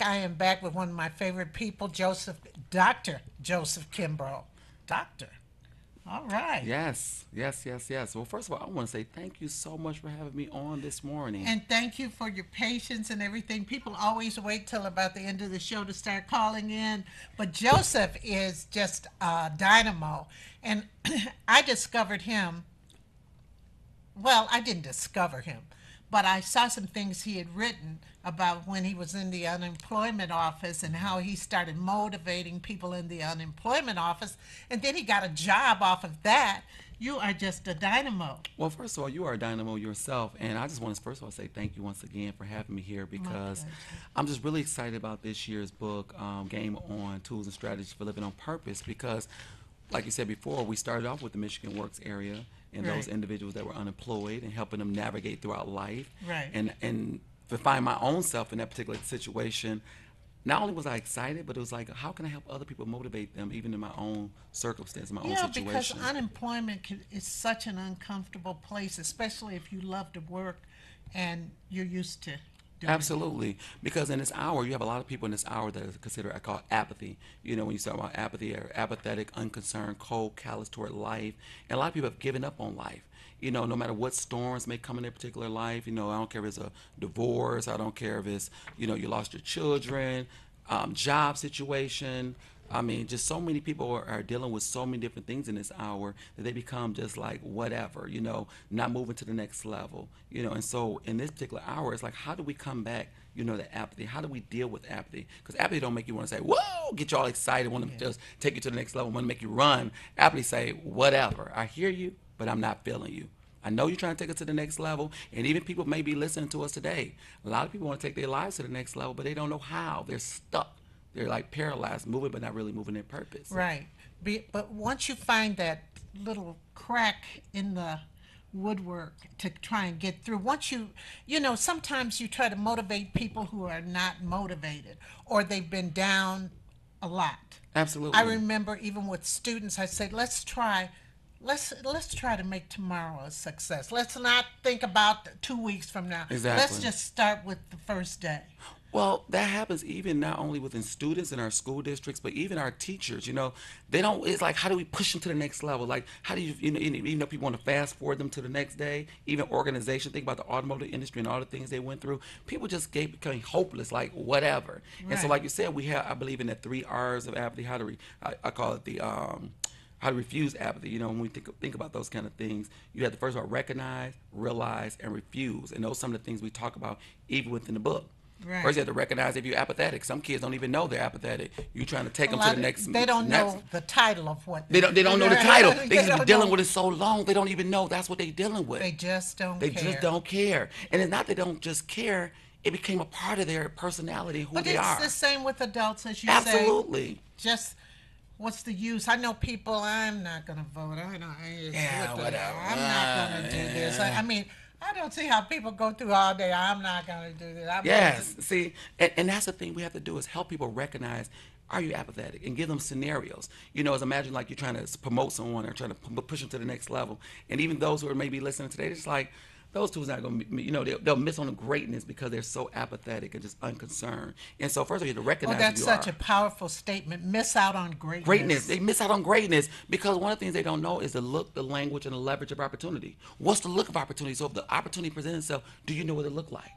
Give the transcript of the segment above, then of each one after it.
I am back with one of my favorite people, Dr. Joseph Kimbrough. Doctor. All right. Yes, yes, yes, yes. Well, first of all, I want to say thank you so much for having me on this morning. And thank you for your patience and everything. People always wait till about the end of the show to start calling in, but Joseph is just a dynamo. And I discovered him, well, I didn't discover him, but I saw some things he had written about when he was in the unemployment office and how he started motivating people in the unemployment office. And then he got a job off of that. You are just a dynamo. Well, first of all, you are a dynamo yourself, and I just want to first of all say thank you once again for having me here My because pleasure. I'm just really excited about this year's book, Game On Tools and Strategies for Living on Purpose, because, like you said before, we started off with the Michigan Works area and those Right. individuals that were unemployed and helping them navigate throughout life, Right. and to find my own self in that particular situation. Not only was I excited, but it was like, how can I help other people motivate them, even in my own circumstance, my own Yeah, because situation? is such an uncomfortable place, especially if you love to work and you're used to doing it. Absolutely, because in this hour, you have a lot of people in this hour that is considered, I call apathy. You know, when you talk about apathy, or apathetic, unconcerned, cold, callous toward life, and a lot of people have given up on life. You know, no matter what storms may come in their particular life, you know, I don't care if it's a divorce, I don't care if it's, you know, you lost your children, job situation. I mean, just so many people are dealing with so many different things in this hour that they become just like whatever, you know, not moving to the next level, you know. And so in this particular hour, it's like, how do we come back, you know, the apathy? How do we deal with apathy? Because apathy don't make you want to say, whoa, get you all excited, want to Yeah. just take you to the next level, want to make you run. Apathy say, whatever, I hear you, but I'm not feeling you. I know you're trying to take us to the next level, and even people may be listening to us today. A lot of people want to take their lives to the next level, but they don't know how. They're stuck. They're like paralyzed, moving but not really moving their purpose. Right. But once you find that little crack in the woodwork to try and get through, sometimes you try to motivate people who are not motivated or they've been down a lot. I Absolutely. remember even with students, I said, let's try to make tomorrow a success. Let's not think about 2 weeks from now. Let's Exactly. just start with the first day. Well, that happens even not only within students in our school districts, but even our teachers. You know, they don't. It's like, how do we push them to the next level? Like, how do you, you know, even though people want to fast forward them to the next day, even organization. Think about the automotive industry and all the things they went through. People just becoming hopeless, like whatever. And so, Right. like you said, we have, I believe, in the 3 R's of apathy. I call it the how to refuse apathy. You know, when we think about those kind of things, you have to first of all recognize, realize, and refuse. And those are some of the things we talk about even within the book. First, Right. you have to recognize if you're apathetic. Some kids don't even know they're apathetic. You're trying to take A them to the lot next. they don't next know the title of what they don't know the title. They they just been don't dealing know. with it so long. They don't even know that's what they're dealing with. They just don't They just care. don't care. And it's not they don't just care. It became a part of their personality, who But they it's the are. same with adults, as you say. Absolutely. Just what's the use? I know people. I'm not gonna vote. I know. Yeah, What the hell? whatever. I'm not gonna do this. I mean, I don't see how people go through all day. I'm not gonna do this. I'm just. Yes. See, and that's the thing we have to do is help people recognize, are you apathetic, and give them scenarios. You know, as imagine like you're trying to promote someone or trying to push them to the next level, and even those who are maybe listening today, it's like those two's not going to, you know, they'll miss on the greatness because they're so apathetic and just unconcerned. And so first of all, you have to Oh, recognize who that's you such a are. powerful statement. Miss out on Greatness. greatness. They miss out on greatness because one of the things they don't know is the look, the language, and the leverage of opportunity. What's the look of opportunity? So if the opportunity presents itself, do you know what it look like?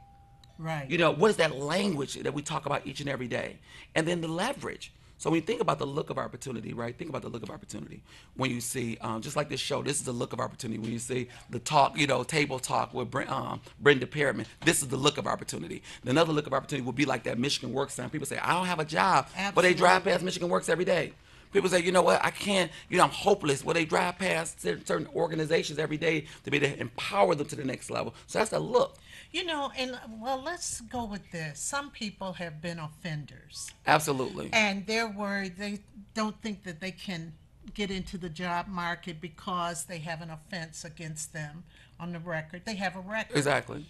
Right. You know, what is that language that we talk about each and every day? And then the leverage. So when you think about the look of opportunity, right? Think about the look of opportunity. When you see, just like this show, this is the look of opportunity. When you see the talk, you know, table talk with Brenda Perriman, this is the look of opportunity. Another look of opportunity would be like that Michigan Works sign. People say, I don't have a job, but they drive past Absolutely. Michigan Works every day. People say, you know what, I can't, you know, I'm hopeless. Well, they drive past certain organizations every day to be able to empower them to the next level. So that's the look. And well, let's go with this. Some people have been offenders, Absolutely. and they're worried. They don't think that they can get into the job market because they have an offense against them on the record. They have a record. Exactly.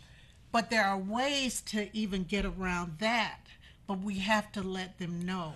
But there are ways to even get around that. But we have to let them know.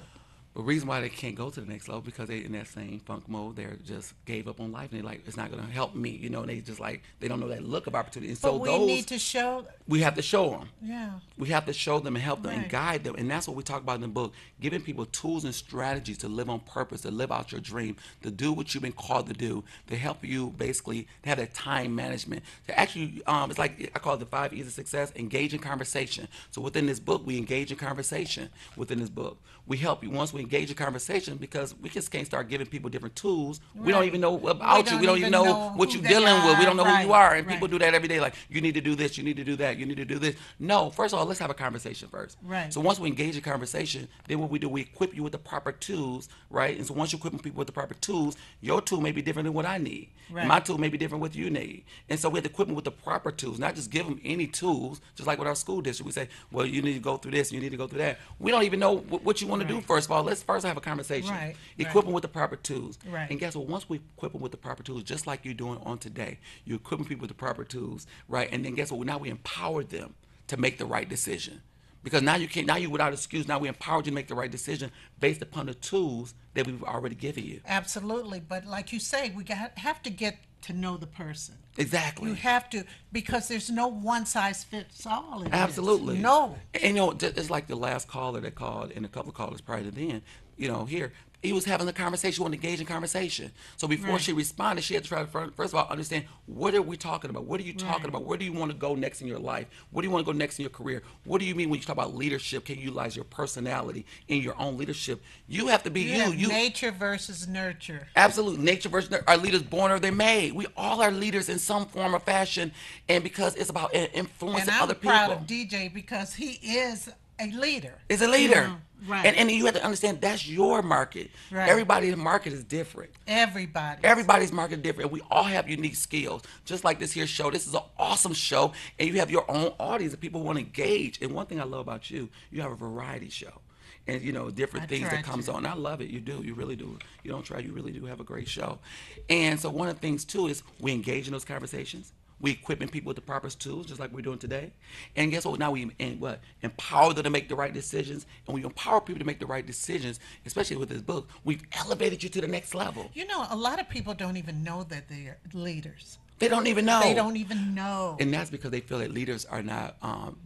But the reason why they can't go to the next level because they in that same funk mode. They're just gave up on life and they're like, it's not going to help me, you know. And they just like they don't know that look of opportunity. And But so we need to show. we have to show them. Yeah. We have to show them and help them and Right. guide them. And that's what we talk about in the book, giving people tools and strategies to live on purpose, to live out your dream, to do what you've been called to do, to help you basically to have that time management. To actually, it's like I call it the 5 E's of success, engage in conversation. So within this book, we engage in conversation within this book. We help you once we engage in conversation because we just can't start giving people different tools. We don't Right. even know about you. We don't even know what who you're they dealing with. We don't know who you Right, are. And right. people do that every day. Like, you need to do this, you need to do that, you need to do this. No, first of all, let's have a conversation first. Right. So once we engage in conversation, then what we do, we equip you with the proper tools, right? And so once you equip people with the proper tools, your tool may be different than what I need. Right. My tool may be different what you need. And so we have to equip them with the proper tools, not just give them any tools, just like with our school district. We say, well, you need to go through this, you need to go through that. We don't even know what you want to do, Right. first of all. Let's first have a conversation. Right, Equip right. them with the proper tools. Right. And guess what? Once we equip them with the proper tools, just like you're doing on today, you're equipping people with the proper tools, right? And then guess what? Now we empower them to make the right decision. Because now you can't, now you without excuse, now we empowered you to make the right decision based upon the tools that we've already given you. Absolutely. But like you say, have to get to know the person. Exactly. You have to, because there's no one size fits all in this. Absolutely. No. And you know, it's like the last caller that called and a couple of callers prior to then, you know, here. He was having a conversation, wanted to engage in conversation. So before Right. she responded, she had to try to first of all understand, what are we talking about? What are you talking Right. about? Where do you want to go next in your life? What do you want to go next in your career? What do you mean when you talk about leadership? Can you utilize your personality in your own leadership? You have to be You have you. nature versus nurture. Absolute nature versus our leaders born or they're made. We all are leaders in some form or fashion, and because it's about influencing And I'm other people. proud of DJ because he is a leader. Is a leader. Yeah, right. And you have to understand that's your market. Right. Everybody's market is different. Everybody. Everybody's market is different. We all have unique skills. Just like this here show. This is an awesome show. And you have your own audience that people want to engage. And one thing I love about you, you have a variety show. And you know, different I things try that comes to. on. I love it. You do. You really do. You don't try. You really do have a great show. And so one of the things too is we engage in those conversations. We equipping people with the proper tools, just like we're doing today. And guess what? Now we empower them to make the right decisions, and we empower people to make the right decisions. Especially with this book, we've elevated you to the next level. You know, a lot of people don't even know that they're leaders. They don't even know. They don't even know. And that's because they feel that leaders are not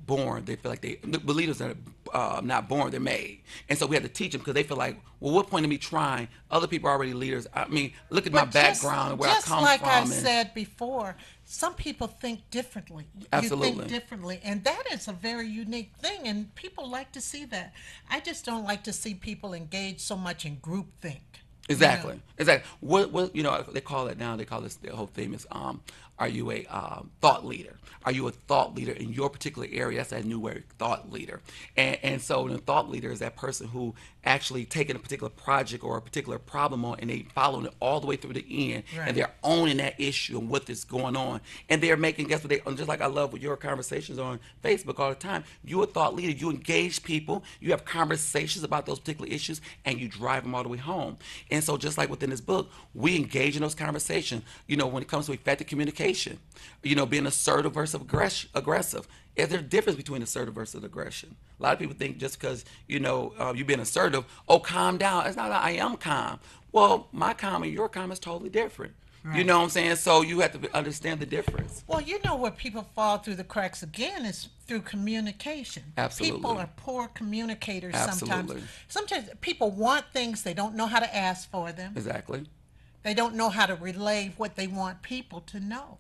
born. They feel like but leaders are not born, they're made. And so we have to teach them because they feel like, well, what point of me trying? Other people are already leaders. I mean, look at my But just- background and where I just come like from. I and said before, some people think differently. You Absolutely. think differently, and that is a very unique thing, and people like to see that. I just don't like to see people engage so much in groupthink. Exactly. Exactly. What you know, they call it now, they call this, the whole theme is are you a thought leader? Are you a thought leader in your particular area? That's that new word, thought leader. And so the thought leader is that person who actually taking a particular project or a particular problem on and they following it all the way through the end, Right. and they're owning that issue and what is going on. And they're making, guess what, they just like I love with your conversations on Facebook all the time. You're a thought leader. You engage people. You have conversations about those particular issues and you drive them all the way home. And so just like within this book, we engage in those conversations, you know, when it comes to effective communication, you know, being assertive versus aggressive. Is there a difference between assertive versus aggression? A lot of people think just because, you know, you being assertive, oh, calm down. It's not that I am calm. Well, my calm and your calm is totally different. You Right. know what I'm saying? So you have to understand the difference. Well, you know where people fall through the cracks again is through communication. Absolutely. People are poor communicators Absolutely. sometimes. Sometimes people want things, they don't know how to ask for them. Exactly. They don't know how to relay what they want people to know.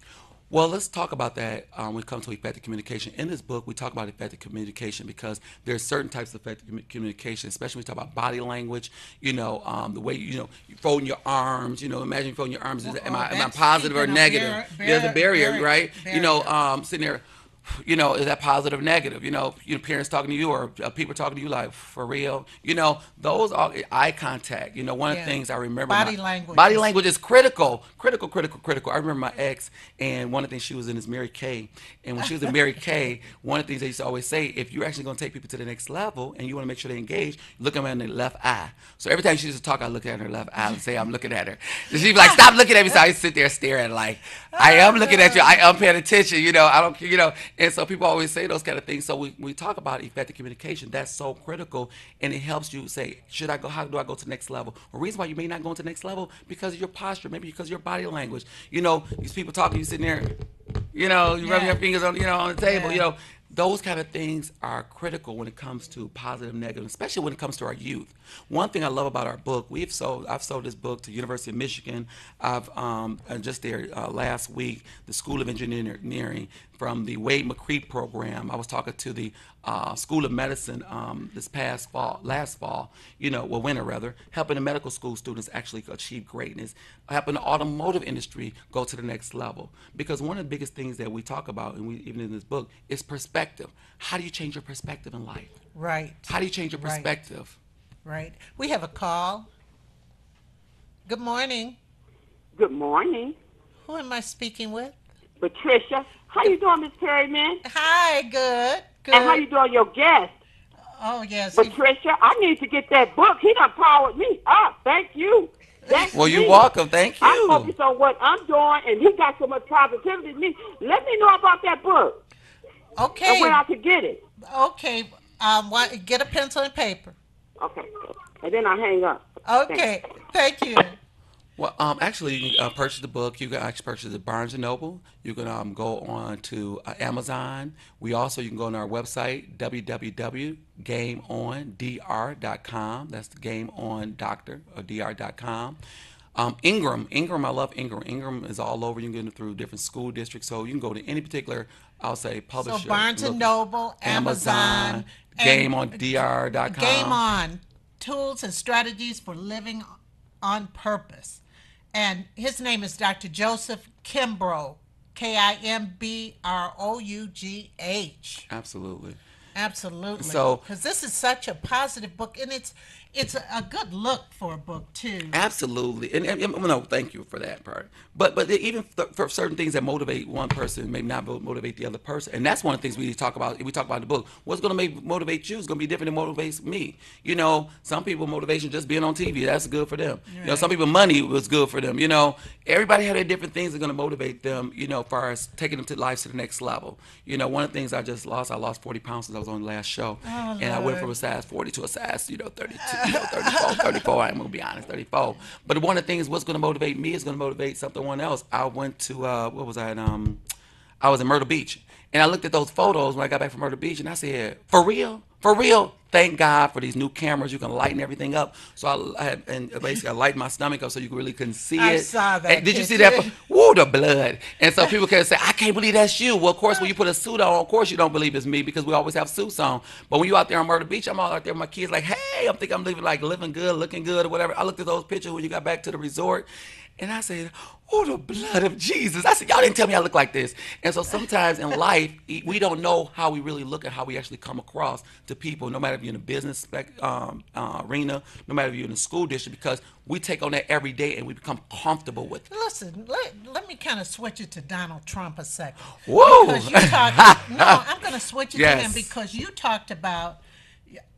Well, let's talk about that when it comes to effective communication. In this book, we talk about effective communication because there's certain types of effective communication, especially when we talk about body language, you know, the way, you know, you folding your arms, you know, imagine folding your arms. Am I That's positive or keeping a negative? There's a barrier, right? You know, sitting there, you know, is that positive or negative? You know, parents talking to you or people talking to you like, for real? You know, those are eye contact. You know, one of the Yeah. things I remember. Body language. Body language is critical. Critical. I remember my ex, and one of the things she was in is Mary Kay. And when she was in Mary Kay, one of the things they used to always say, if you're actually going to take people to the next level and you want to make sure they engage, look at them in their left eye. So every time she used to talk, I look at her left eye and say, I'm looking at her. And she'd be like, stop looking at me. So I sit there staring like, I am looking at you. I am paying attention. You know, I don't, you know. And so people always say those kind of things. So we talk about effective communication. That's so critical, and it helps you say, should I go? How do I go to the next level? A reason why you may not go to the next level because of your posture, maybe because of your body language. You know, these people talking, you sitting there, you know, you rubbing Yeah. your fingers on, you know, on the table. Yeah. You know, those kind of things are critical when it comes to positive, negative, especially when it comes to our youth. One thing I love about our book, I've sold this book to University of Michigan. I've just there last week, the School of Engineering from the Wade McCree program. I was talking to the School of Medicine last fall, winter rather, helping the medical school students actually achieve greatness, helping the automotive industry go to the next level. Because one of the biggest things that we talk about, and even in this book, is perspective. How do you change your perspective in life? Right. How do you change your Right. perspective? Right. We have a call. Good morning. Good morning, Who am I speaking with? Patricia. How you doing, Miss Perryman? Hi, good. Good. And how you doing, your guest, Oh, yes. he- Patricia? I need to get that book. He done powered me up. Thank you. That's Well, you're me. welcome. Thank I you. focus on what I'm doing, and he got so much positivity in me. Let me know about that book and Okay. where I could get it. Okay. Get a pencil and paper. Okay. And then I hang up. Okay. Thank you. Well, actually, you can purchase the book. You can actually purchase it at Barnes and Noble. You can go on to Amazon. You can go on our website www.gameondr.com. That's the Game On Doctor or dr.com. Ingram, I love Ingram. Ingram is all over. You can get it through different school districts. So you can go to any particular, I'll say, publisher. So Barnes and look- Noble, Amazon, and GameOnDR.com. Game On, tools and strategies for living on purpose. And his name is Dr. Joseph Kimbrough, Kimbrough. Absolutely. Absolutely. So- because this is such a positive book, and it's a good look for a book too. Absolutely, and no, thank you for that part. But even for certain things that motivate one person, may not motivate the other person, and that's one of the things we talk about. We talk about in the book. What's going to motivate you is going to be different than motivates me. You know, some people motivation just being on TV. That's good for them. You know, some people money was good for them. You know, everybody had their different things that are going to motivate them. You know, as far as taking them to life to the next level. You know, one of the things I lost 40 pounds since I was on the last show, and I went from a size 40 to a size 32, 34. I'm gonna be honest, 34. But one of the things, what's gonna motivate me is gonna motivate someone else. I went to what was I? I was in Myrtle Beach, and I looked at those photos when I got back from Myrtle Beach, and I said, "For real, for real." Thank God for these new cameras. You can lighten everything up. So basically I lightened my stomach up so you really couldn't see I it. saw that And did you see picture. that? Woo, the blood. And so people can say, I can't believe that's you. Well, of course, when you put a suit on, of course you don't believe it's me because we always have suits on. But when you out there on Myrtle Beach, I'm all out there with my kids like, hey, I'm living good, looking good or whatever. I looked at those pictures when you got back to the resort. And I said, oh, the blood of Jesus. I said, y'all didn't tell me I look like this. And so sometimes in life, we don't know how we really look and how we actually come across to people, no matter if you're in a business arena, no matter if you're in a school district, because we take on that every day and we become comfortable with it. Listen, let me kind of switch it to Donald Trump a second. Whoa! Because you talked, no, I'm going to switch it to him Yes. because you talked about,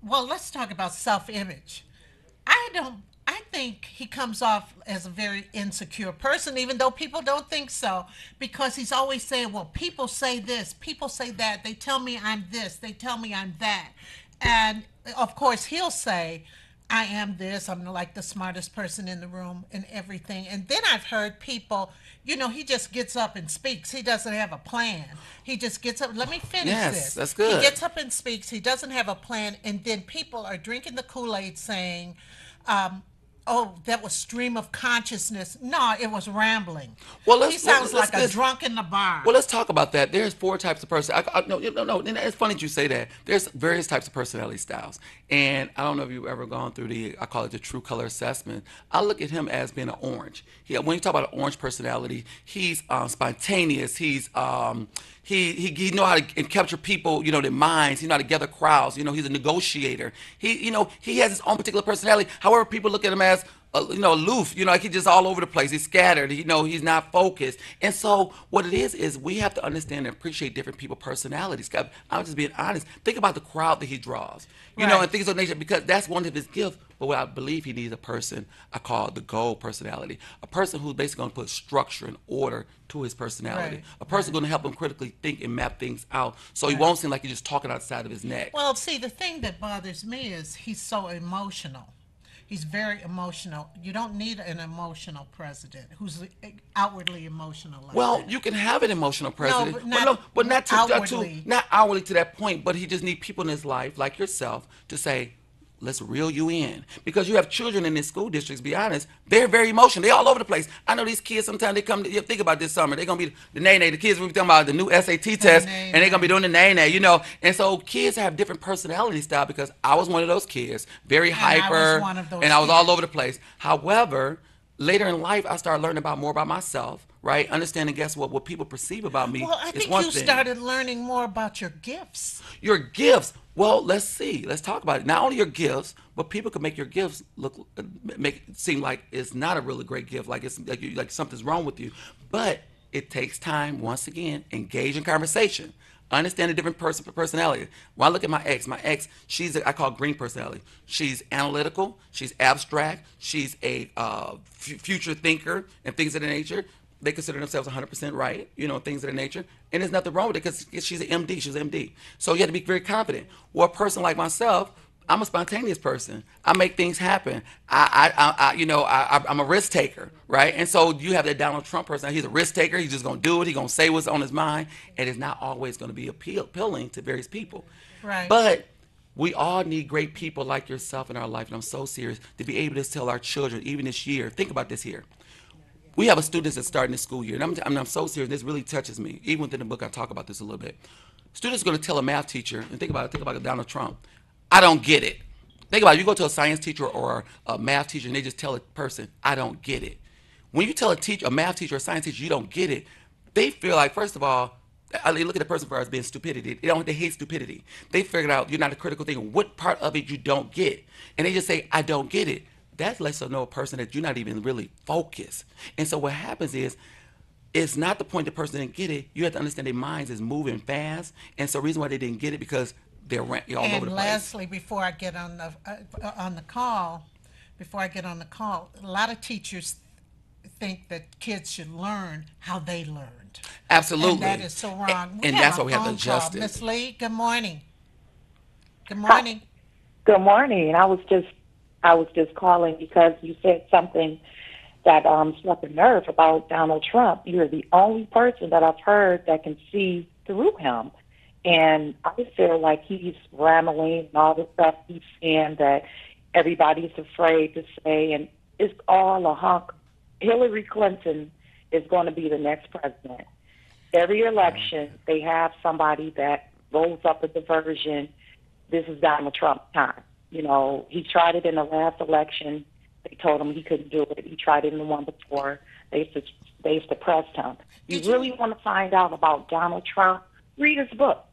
well, let's talk about self-image. I think he comes off as a very insecure person, even though people don't think so, because he's always saying, well, people say this, people say that, they tell me I'm this, they tell me I'm that. And of course, he'll say, I am this, I'm like the smartest person in the room and everything. And then I've heard people, he just gets up and speaks. He doesn't have a plan. He just gets up. Let me finish Yes, this. that's good. He gets up and speaks. He doesn't have a plan. And then people are drinking the Kool-Aid saying, oh, that was stream of consciousness. No, it was rambling. He sounds like a drunk in the bar. Well, let's talk about that. There's 4 types of person. No. And it's funny that you say that. There's various types of personality styles, and I don't know if you've ever gone through I call it the True Color Assessment. I look at him as being an orange. When you talk about an orange personality, he's spontaneous. He know how to capture people, their minds. He know how to gather crowds. He's a negotiator. He has his own particular personality. However, people look at him as aloof. Like he's just all over the place. He's scattered. He's not focused. And so what it is we have to understand and appreciate different people's personalities. I'm just being honest. Think about the crowd that he draws. Right. And things of nature, because that's one of his gifts. But what I believe he needs a person I call the gold personality, a person who's basically going to put structure and order to his personality, Right. a person going to help him critically think and map things out, so he won't seem like he's just talking outside of his neck. Well, see, the thing that bothers me is he's so emotional. He's very emotional. You don't need an emotional president who's outwardly emotional like Well, that. you can have an emotional president, but not- but not outwardly. not hourly to that point. But he just need people in his life like yourself to say, "Let's reel you in," because you have children in these school districts. Be honest, they're very emotional. They're all over the place. I know these kids. Sometimes they come. Think about this summer. They're gonna be the nay. The kids will be talking about the new SAT test, nay, and they're gonna be doing the nay. And so kids have different personality style. Because I was one of those kids, very I was hyper, one of those and I was all kids. over the place. However, later in life, I started learning more about myself. Right, understanding. Guess what people perceive about me Well, I is think one you thing. started learning more about your gifts. Your gifts. Well, let's see. Let's talk about it. Not only your gifts, but people can make your gifts make it seem like it's not a really great gift, like it's like something's wrong with you. But it takes time. Once again, engage in conversation. Understand the different personality. When I look at my ex, I call green personality. She's analytical. She's abstract. She's a future thinker and things of the nature. They consider themselves 100% right, things of that nature. And there's nothing wrong with it because she's an MD. She's an MD. So you have to be very confident. Or a person like myself, I'm a spontaneous person. I make things happen. I'm a risk taker, right? And so you have that Donald Trump person. He's a risk taker. He's just going to do it. He's going to say what's on his mind. And it's not always going to be appealing to various people. Right. But we all need great people like yourself in our life. And I'm so serious to be able to tell our children, even this year, think about this here. We have a students that's starting this school year, and I'm so serious. This really touches me. Even within the book, I talk about this a little bit. Students are going to tell a math teacher, and think about Donald Trump. I don't get it. Think about it. You go to a science teacher or a math teacher, and they just tell a person, I don't get it. When you tell a math teacher or a science teacher, you don't get it, they feel like, first of all, they look at the person for as being stupidity. They hate stupidity. They figured out you're not a critical thinker. What part of it you don't get? And they just say, I don't get it. That lets us know a person that you're not even really focused. And so what happens is, it's not the point the person didn't get it. You have to understand their minds is moving fast. And so the reason why they didn't get it because they're all over the And place. lastly, before I get on the call, a lot of teachers think that kids should learn how they learned. Absolutely. And that is so wrong. And have that's a why we have to phone adjust call. it. Miss Lee, good morning. Good morning. Good morning. I was just calling because you said something that struck a nerve about Donald Trump. You're the only person that I've heard that can see through him. And I feel like he's rambling and all the stuff he's saying that everybody's afraid to say, and it's all a hunk. Hillary Clinton is going to be the next president. Every election, they have somebody that rolls up a diversion. This is Donald Trump's time. He tried it in the last election. They told him he couldn't do it. He tried it in the one before. They suppressed him. You really want to find out about Donald Trump? Read his book.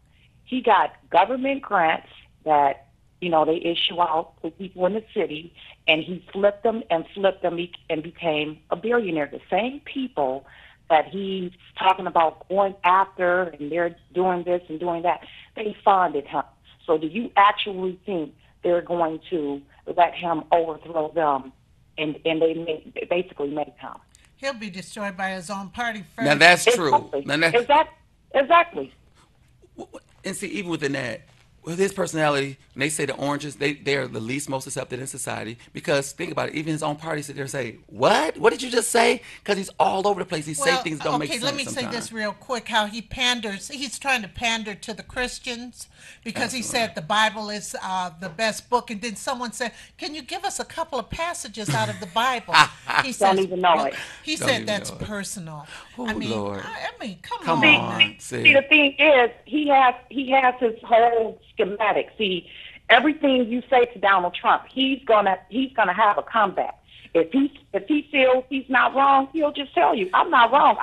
He got government grants that, they issue out to people in the city, and he flipped them and became a billionaire. The same people that he's talking about going after, and they're doing this and doing that, they funded him. So do you actually think they're going to let him overthrow them, and they basically make him? He'll be destroyed by his own party first. Now that's true. Exactly. And see, even within that, with his personality, and they say the oranges, they are the least most accepted in society. Because think about it, even his own party sit there and say, "What? What did you just say?" Because he's all over the place. He say things don't make sense. Okay, let me sometimes. say this real quick. How he panders. He's trying to pander to the Christians because he said the Bible is the best book, and then someone said, "Can you give us a couple of passages out of the Bible?" He Don't even know it. He Don't said even that's know it. personal. Oh, I mean, Lord. come Come on. on. See, the thing is, he has his whole schematic. See, everything you say to Donald Trump, he's gonna have a comeback. If he feels he's not wrong, he'll just tell you, "I'm not wrong.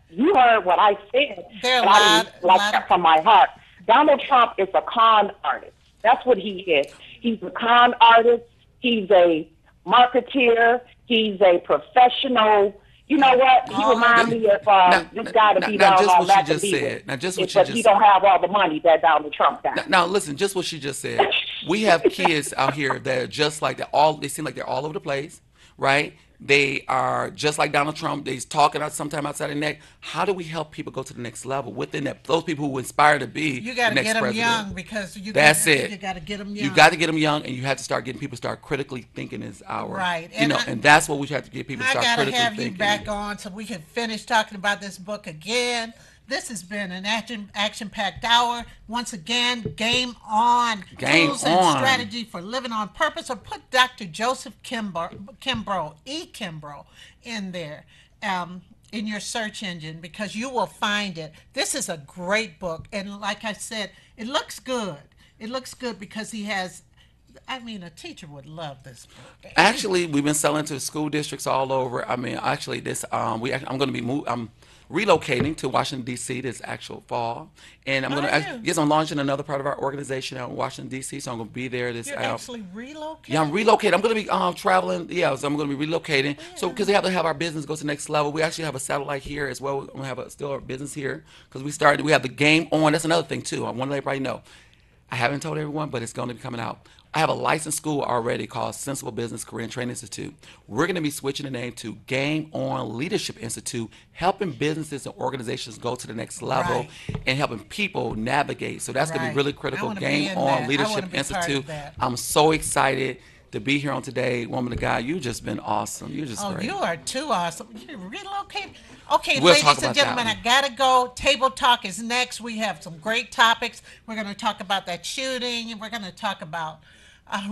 You heard what I said, There are but I didn't like that from my heart." Donald Trump is a con artist. That's what he is. He's a con artist. He's a marketeer. He's a professional. You know what? He reminds me of this guy to be now, down just on what she Matt just Beaver. said. Now, just what she But just he don't have all the money that Donald Trump got. now, listen, just what she just said. We have kids out here that are just like that. They seem like they're all over the place, right? They are just like Donald Trump. They're talking out sometime outside their neck. How do we help people go to the next level within that? Those people who inspire to be You got the to next get them president. young because That's it. You got to get them young. You got to get them young, and you have to start getting people to start critically thinking this hour. Right. You know, and that's what we have to get people to I start gotta critically have thinking. you back on so we can finish talking about this book again. This has been an action-packed hour. Once again, game on. Game Tools on. and strategy for living on purpose. Or put Dr. Joseph Kimbrough, in there in your search engine because you will find it. This is a great book. And like I said, it looks good. It looks good because he has, I mean, a teacher would love this book. Actually, we've been selling to school districts all over. I mean, actually, I'm going to be I'm relocating to Washington D.C. this actual fall, and I'm going to yes, I'm launching another part of our organization out in Washington D.C. So I'm going to be there this. You're actually relocating. Yeah, I'm relocating. I'm going to be traveling. Yeah, so I'm going to be relocating. So because we have to have our business go to the next level, we actually have a satellite here as well. We're going to have still our business here because we have the game on. That's another thing too. I want to let everybody know. I haven't told everyone, but it's going to be coming out. I have a licensed school already called Sensible Business Career and Training Institute. We're going to be switching the name to Game On Leadership Institute, helping businesses and organizations go to the next level and helping people navigate. So that's going to be really critical. Game On Leadership Institute. I'm so excited to be here on today. Woman of God, you've just been awesome. You're just great. You are too awesome. You're relocating. Okay, We'll ladies and gentlemen, I gotta go. Table Talk is next. We have some great topics. We're going to talk about that shooting, and we're going to talk about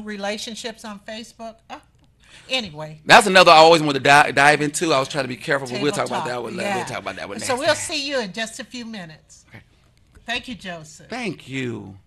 relationships on Facebook. Anyway, that's another I always want to dive into. I was trying to be careful, but we'll talk about that one. Yeah. We'll talk about that one next. So we'll see you in just a few minutes. Okay. Thank you, Joseph. Thank you.